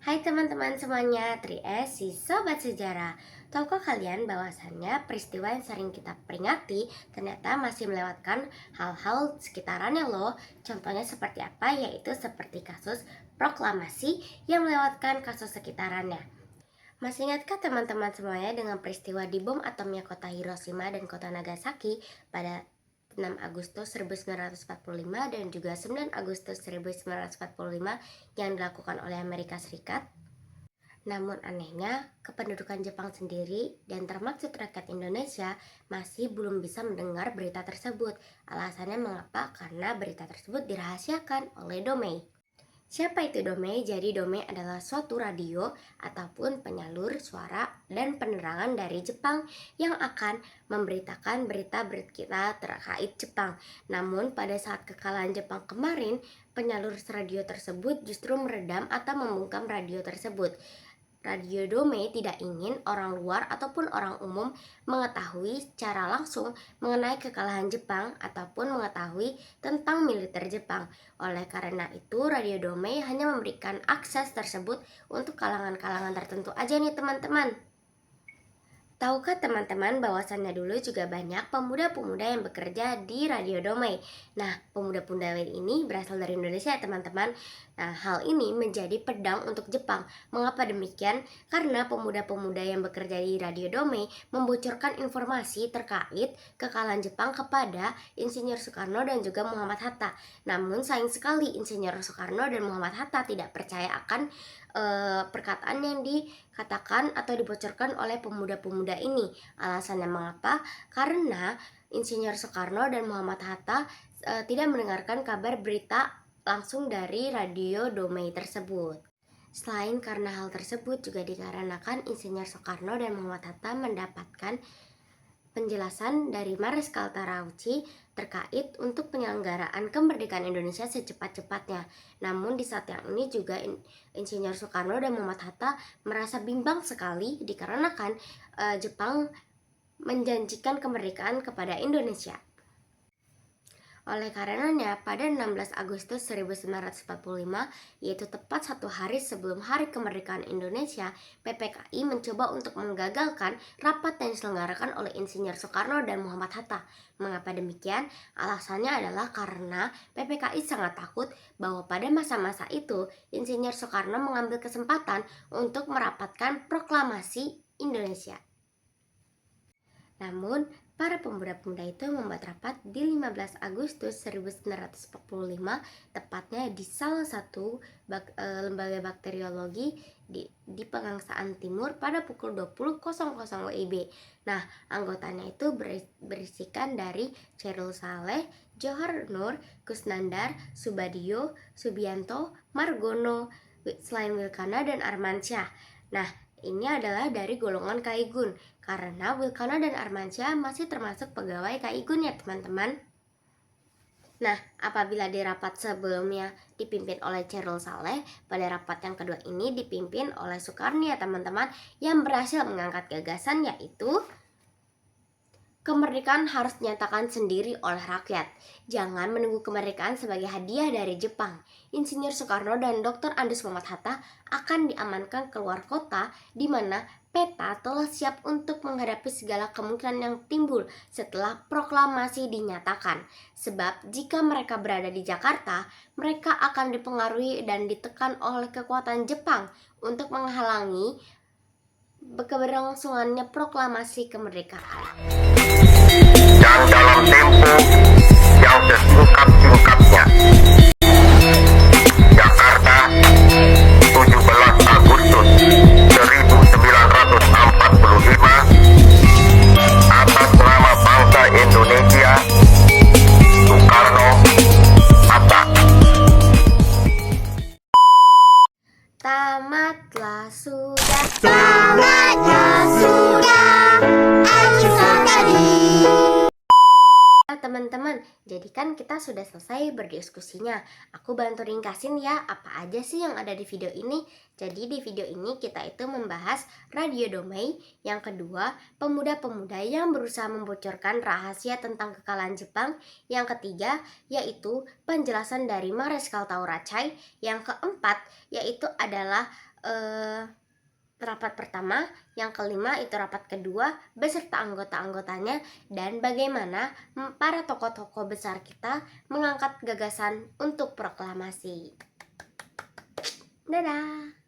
Hai teman-teman semuanya, si Sobat Sejarah. Tahukah kalian bahwasannya peristiwa yang sering kita peringati ternyata masih melewatkan hal-hal sekitarannya loh. Contohnya seperti apa? Yaitu seperti kasus proklamasi yang melewatkan kasus sekitarannya. Masih ingatkah teman-teman semuanya dengan peristiwa di bom atomnya kota Hiroshima dan kota Nagasaki pada 6 Agustus 1945 dan juga 9 Agustus 1945 yang dilakukan oleh Amerika Serikat? Namun anehnya, kependudukan Jepang sendiri dan termasuk rakyat Indonesia masih belum bisa mendengar berita tersebut. Alasannya mengapa? Karena berita tersebut dirahasiakan oleh Domei. Siapa itu Domei? Jadi Domei adalah suatu radio ataupun penyalur suara dan penerangan dari Jepang yang akan memberitakan berita-berita terkait Jepang. Namun pada saat kekalahan Jepang kemarin, penyalur radio tersebut justru meredam atau membungkam radio tersebut. Radio Domei tidak ingin orang luar ataupun orang umum mengetahui secara langsung mengenai kekalahan Jepang ataupun mengetahui tentang militer Jepang. Oleh karena itu, Radio Domei hanya memberikan akses tersebut untuk kalangan-kalangan tertentu aja nih teman-teman. Tahukah teman-teman bahwasannya dulu juga banyak pemuda-pemuda yang bekerja di Radio Domei. Nah, pemuda-pemuda ini berasal dari Indonesia ya teman-teman. Nah, hal ini menjadi pedang untuk Jepang. Mengapa demikian? Karena pemuda-pemuda yang bekerja di Radio Domei membocorkan informasi terkait kekalahan Jepang kepada Insinyur Soekarno dan juga Muhammad Hatta. Namun sayang sekali Insinyur Soekarno dan Muhammad Hatta tidak percaya akan perkataan yang dikatakan atau dibocorkan oleh pemuda-pemuda ini. Alasannya mengapa? Karena Insinyur Soekarno dan Muhammad Hatta tidak mendengarkan kabar berita langsung dari Radio Domei tersebut. Selain karena hal tersebut juga dikarenakan Insinyur Soekarno dan Muhammad Hatta mendapatkan penjelasan dari Marskal Terauchi terkait untuk penyelenggaraan kemerdekaan Indonesia secepat-cepatnya. Namun di saat yang ini juga Insinyur Soekarno dan Muhammad Hatta merasa bimbang sekali dikarenakan Jepang menjanjikan kemerdekaan kepada Indonesia. Oleh karenanya, pada 16 Agustus 1945, yaitu tepat satu hari sebelum Hari Kemerdekaan Indonesia, PPKI mencoba untuk menggagalkan rapat yang diselenggarakan oleh Insinyur Soekarno dan Muhammad Hatta. Mengapa demikian? Alasannya adalah karena PPKI sangat takut bahwa pada masa-masa itu, Insinyur Soekarno mengambil kesempatan untuk merapatkan proklamasi Indonesia. Namun, para pemuda-pemuda itu membuat rapat di 15 Agustus 1945, tepatnya di salah satu lembaga bakteriologi di Pegangsaan Timur pada pukul 20.00 WIB. Nah, anggotanya itu berisikan dari Chairul Saleh, Johar Nur, Kusnandar, Subadio, Subianto, Margono, selain Wilkana dan Armansyah. Nah, ini adalah dari golongan Kaigun, karena Wilkana dan Armansyah masih termasuk pegawai Kaigun ya teman-teman. Nah, apabila di rapat sebelumnya dipimpin oleh Chairul Saleh, pada rapat yang kedua ini dipimpin oleh Soekarno ya teman-teman, yang berhasil mengangkat gagasan yaitu kemerdekaan harus dinyatakan sendiri oleh rakyat. Jangan menunggu kemerdekaan sebagai hadiah dari Jepang. Insinyur Soekarno dan Dr. Andes Muhammad Hatta akan diamankan keluar kota, di mana peta telah siap untuk menghadapi segala kemungkinan yang timbul setelah proklamasi dinyatakan. Sebab jika mereka berada di Jakarta, mereka akan dipengaruhi dan ditekan oleh kekuatan Jepang untuk menghalangi keberlangsungannya proklamasi kemerdekaan. Dan dalam tempo yang sesingkat-singkatnya, Jakarta, 17 Agustus 1945, atas nama bangsa Indonesia, Soekarno, Hatta. Tamatlah sudah, teman-teman, jadi kan kita sudah selesai berdiskusinya. Aku bantu ringkasin ya, apa aja sih yang ada di video ini. Jadi di video ini kita itu membahas Radio Domei. Yang kedua, pemuda-pemuda yang berusaha membocorkan rahasia tentang kekalahan Jepang. Yang ketiga, yaitu penjelasan dari Marskal Taurachai. Yang keempat, yaitu adalah eh, rapat pertama, yang kelima itu rapat kedua beserta anggota-anggotanya, dan bagaimana para tokoh-tokoh besar kita mengangkat gagasan untuk proklamasi. Dadah!